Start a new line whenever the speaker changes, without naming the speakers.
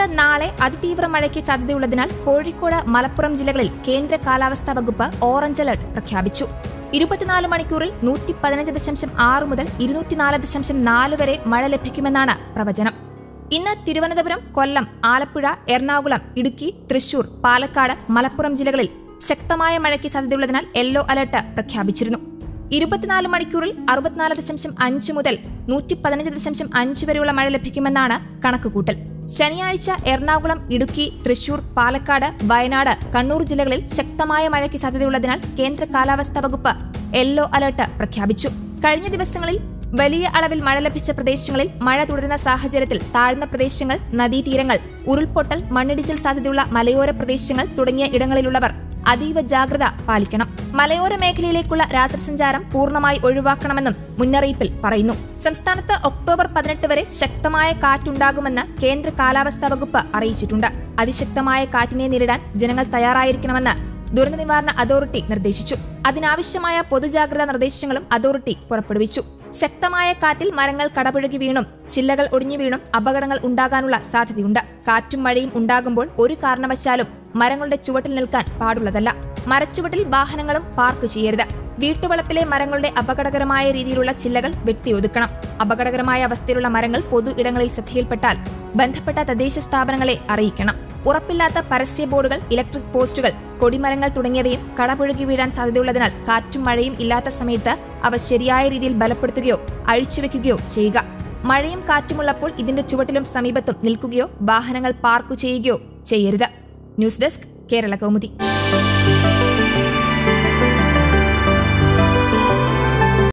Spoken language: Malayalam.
സംസ്ഥാനത്ത് നാളെ അതിതീവ്ര മഴയ്ക്ക് സാധ്യതയുള്ളതിനാൽ കോഴിക്കോട്, മലപ്പുറം ജില്ലകളിൽ കേന്ദ്ര കാലാവസ്ഥാ വകുപ്പ് ഓറഞ്ച് അലർട്ട് പ്രഖ്യാപിച്ചു. 24 മണിക്കൂറിൽ 115.6 മുതൽ 204.4 വരെ മഴ ലഭിക്കുമെന്നാണ് പ്രവചനം. ഇന്ന് തിരുവനന്തപുരം, കൊല്ലം, ആലപ്പുഴ, എറണാകുളം, ഇടുക്കി, തൃശൂർ, പാലക്കാട്, മലപ്പുറം ജില്ലകളിൽ ശക്തമായ മഴയ്ക്ക് സാധ്യതയുള്ളതിനാൽ യെല്ലോ അലർട്ട് പ്രഖ്യാപിച്ചിരുന്നു. 24 മണിക്കൂറിൽ 64.5 മുതൽ 115.5 വരെയുള്ള മഴ ലഭിക്കുമെന്നാണ് കണക്കുകൂട്ടൽ. ശനിയാഴ്ച എറണാകുളം, ഇടുക്കി, തൃശൂർ, പാലക്കാട്, വയനാട്, കണ്ണൂർ ജില്ലകളിൽ ശക്തമായ മഴയ്ക്ക് സാധ്യതയുള്ളതിനാൽ കേന്ദ്ര കാലാവസ്ഥാ വകുപ്പ് യെല്ലോ അലർട്ട് പ്രഖ്യാപിച്ചു. കഴിഞ്ഞ ദിവസങ്ങളിൽ വലിയ അളവിൽ മഴ ലഭിച്ച പ്രദേശങ്ങളിൽ മഴ തുടരുന്ന സാഹചര്യത്തിൽ താഴ്ന്ന പ്രദേശങ്ങൾ, നദീതീരങ്ങൾ, ഉരുൾപൊട്ടൽ, മണ്ണിടിച്ചിൽ സാധ്യതയുള്ള മലയോര പ്രദേശങ്ങൾ തുടങ്ങിയ ഇടങ്ങളിലുള്ളവർ അതീവ ജാഗ്രത പാലിക്കണം. മലയോര മേഖലയിലേക്കുള്ള രാത്രി സഞ്ചാരം പൂർണ്ണമായി ഒഴിവാക്കണമെന്നും മുന്നറിയിപ്പിൽ പറയുന്നു. സംസ്ഥാനത്ത് ഒക്ടോബർ 18 വരെ ശക്തമായ കാറ്റുണ്ടാകുമെന്ന് കേന്ദ്ര കാലാവസ്ഥാ വകുപ്പ് അറിയിച്ചിട്ടുണ്ട്. അതിശക്തമായ കാറ്റിനെ നേരിടാൻ ജനങ്ങൾ തയ്യാറായിരിക്കണമെന്ന് ദുരന്ത നിവാരണ അതോറിറ്റി നിർദ്ദേശിച്ചു. അതിനാവശ്യമായ പൊതുജാഗ്രതാ നിർദ്ദേശങ്ങളും അതോറിറ്റി പുറപ്പെടുവിച്ചു. ശക്തമായ കാറ്റിൽ മരങ്ങൾ കടപുഴകി വീണും ചില്ലകൾ ഒടിഞ്ഞു വീണും അപകടങ്ങൾ ഉണ്ടാകാനുള്ള സാധ്യതയുണ്ട്. കാറ്റും മഴയും ഉണ്ടാകുമ്പോൾ ഒരു കാരണവശാലും മരങ്ങളുടെ ചുവട്ടിൽ നിൽക്കാൻ പാടുള്ളതല്ല. മരച്ചുവട്ടിൽ വാഹനങ്ങളും പാർക്ക് ചെയ്യരുത്. വീട്ടുവളപ്പിലെ മരങ്ങളുടെ അപകടകരമായ രീതിയിലുള്ള ചില്ലകൾ വെട്ടിയൊതുക്കണം. അപകടകരമായ അവസ്ഥയിലുള്ള മരങ്ങൾ പൊതു ഇടങ്ങളിൽ ശ്രദ്ധയിൽപ്പെട്ടാൽ ബന്ധപ്പെട്ട തദ്ദേശ സ്ഥാപനങ്ങളെ അറിയിക്കണം. ഉറപ്പില്ലാത്ത പരസ്യ ബോർഡുകൾ, ഇലക്ട്രിക് പോസ്റ്റുകൾ, കൊടിമരങ്ങൾ തുടങ്ങിയവയും കടപുഴകി വീഴാൻ സാധ്യതയുള്ളതിനാൽ കാറ്റും മഴയും ഇല്ലാത്ത സമയത്ത് അവ ശരിയായ രീതിയിൽ ബലപ്പെടുത്തുകയോ അഴിച്ചുവെക്കുകയോ ചെയ്യുക. മഴയും കാറ്റുമുള്ളപ്പോൾ ഇതിന്റെ ചുവട്ടിലും സമീപത്തും നിൽക്കുകയോ വാഹനങ്ങൾ പാർക്ക് ചെയ്യുകയോ ചെയ്യരുത്. News desk, Kerala Kaumudi.